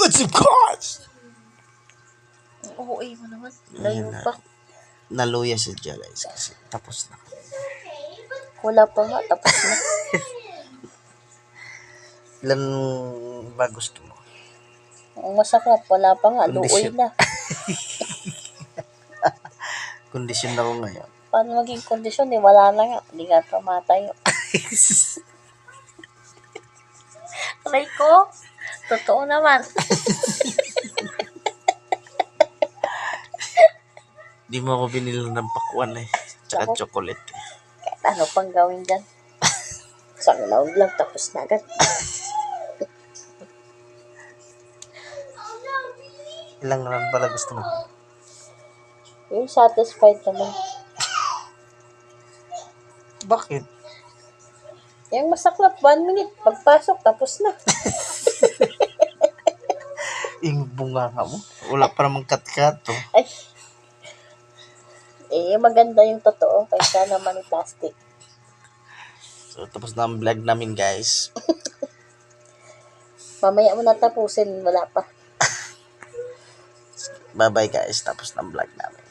But of course! Oo, mo naman. Layo pa. Naluya siya guys kasi tapos na. Wala pa nga, tapos na. Ilan ba gusto mo? Ang masakit, wala pa nga, luoy Kondisyon. na. Kondisyon ako ngayon. Paano maging kondisyon eh? Wala na nga. Hindi nga tumatayo. Aray ko. Totoo naman. Di mo ako binili ng pakwan eh. Tsaka Ako. chocolate eh. Kahit ano pang gawin dyan. Sa loob lang, tapos na agad. Ilang run pala gusto mo? Yung satisfied naman. Bakit? Yung masaklap, 1 minute. Pagpasok, tapos na. Yung bunga nga mo. Wala pa namang kat-kat oh. Ay. Maganda yung totoo kaysa naman yung plastic. So, tapos na ang vlog namin guys. Mamaya mo natapusin, wala pa. Bye-bye guys. Tapos na ang vlog namin.